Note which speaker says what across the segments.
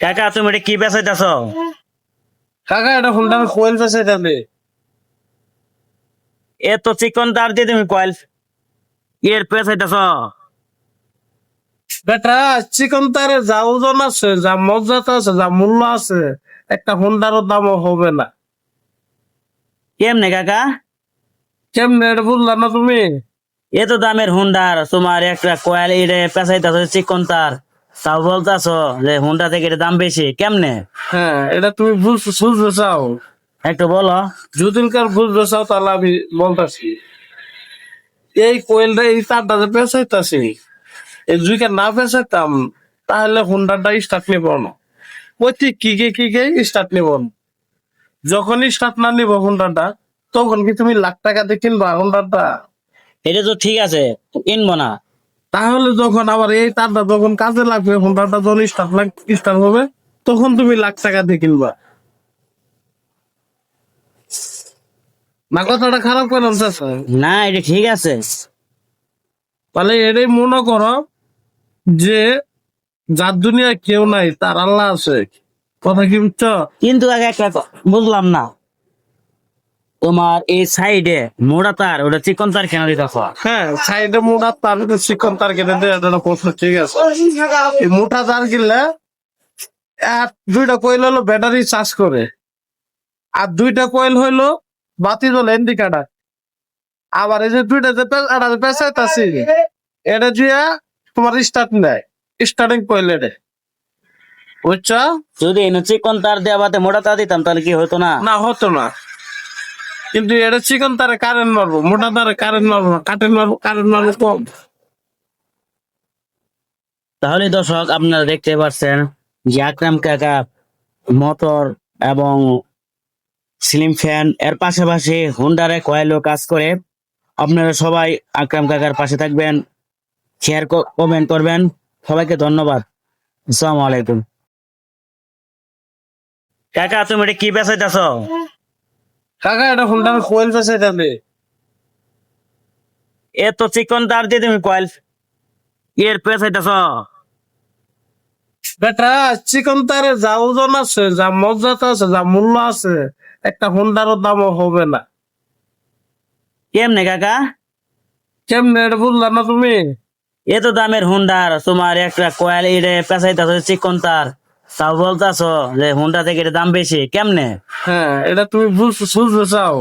Speaker 1: কাকা তুমি এটা কি বেচাইতেছ?
Speaker 2: কাকা এটা হুন্ডার কোয়েল পেছাইতাছে।
Speaker 1: এত চিকন তার দিয়ে তুমি কয়েল এর বেচাইতেছ?
Speaker 2: বেটা চিকন তারে যা ওজন আছে, যা মর্যাদা আছে, যা মূল্য আছে, একটা হুন্ডারও দামও হবে না।
Speaker 1: কেমনে কাকা?
Speaker 2: কেমনে এটা বুঝলা না তুমি?
Speaker 1: এত দামের হুন্ডার তোমার একটা কয়েল এটা পেঁচাইতেছ চিকন তার, তাও বলতেছ যে হুন্ডা থেকে এটা দাম বেশি কেমনে?
Speaker 2: হ্যাঁ, এটা তুমি বুঝতে চাও?
Speaker 1: একটু বলো।
Speaker 2: যদিনকার বুঝতে চাও তাহলে আমি বলতাছি। এই কোয়েলটা, এই তারটা যে পেঁচাইতাছি, এই জুইকে না পেঁচাইতাম তাহলে হুন্ডারটা স্টার্ট নিব না। প্রতি কি স্টার্ট নিব না। যখনই স্টার্ট না নিব হুন্ডারটা, তখন কি তুমি লাখ টাকা দিয়ে কিনবা হুন্ডারটা?
Speaker 1: এটা তো ঠিক আছে, কিনবো না।
Speaker 2: তাহলে যখন আবার এই তারটা যখন কাজে লাগবে, হুন্ডারটা যখন স্টার্ট হবে, তখন তুমি লাখ টাকা দিয়ে কিনবা। না কথাটা খারাপ করলাম চাচা?
Speaker 1: না এটা ঠিক আছে।
Speaker 2: তাহলে এটাই মনে করো যে যার দুনিয়ায় কেউ নাই তার আল্লাহ আছে। কথা কি বুঝছো?
Speaker 1: কিন্তু আগে একটা বুঝলাম না, তোমার এই সাইডে মোড়া তার ওটা চিকন তার কেন দিতেছ?
Speaker 2: হ্যাঁ, সাইডে মোটা তার ভিতরে শিক্ষণ তার কেটে দেয়, এটা প্রশ্ন ঠিক আছে। এই মোটা তার কিনলে দুইটা কয়েল হলো ব্যাটারি চার্জ করে, আর দুইটা কয়েল হইলো বাতি জ্বলে ইন্ডিকেটার। আবার এই যে দুইটা যে পেঁচাইতাছি, এটা দিয়ে তোমার স্টার্ট নেয়, স্টার্টিং কয়েল এটা, বুঝছো?
Speaker 1: যদি এনে চিকন তার দেওয়া বাদে মোটা তার দিতাম তাহলে কি হতো না?
Speaker 2: না, হতো না। কিন্তু এটা চিকন তারে কারেন্ট মারবো, মোটা তারে কারেন্ট মারবো না, কারেন্ট মারবো কম।
Speaker 1: তাহলে দর্শক আপনারা দেখতে পাচ্ছেন যে আকরাম কাকা মোটর এবং সিলিং ফ্যান এর পাশাপাশি হুন্ডারে কয়েলও কাজ করে। আপনারা সবাই আকরাম কাকার পাশে থাকবেন, শেয়ার কমেন্ট করবেন। সবাইকে ধন্যবাদ। আসসালামু আলাইকুম। কাকা তুমি এটা কি বেচাইতেছ?
Speaker 2: কাকা এটা হুন্ডার কোয়েল পেছাইতাছে।
Speaker 1: এত চিকন তার দিয়ে তুমি কয়েল এর বেচাইতেছ?
Speaker 2: বেটা চিকন তারে যা ওজন আছে, যা মর্যাদা আছে, যা মূল্য আছে, একটা হুন্ডারও দামও হবে না।
Speaker 1: কেমনে কাকা?
Speaker 2: কেমনে এটা বুঝলা না তুমি?
Speaker 1: এত দামের হুন্ডার তোমার একটা কয়েল এটা পেঁচাইতেছ চিকন তার, তাও বলতেছ যে হুন্ডা থেকে এটা দাম বেশি কেমনে?
Speaker 2: হ্যাঁ, এটা তুমি বুঝতে চাও?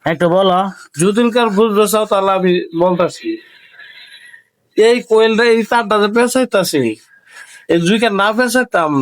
Speaker 1: একটু বলো।
Speaker 2: যদিনকার বুঝতে চাও তাহলে আমি বলতাছি। এই কোয়েলটা, এই তারটা যে পেঁচাইতাছি, এই জুইকে না পেঁচাইতাম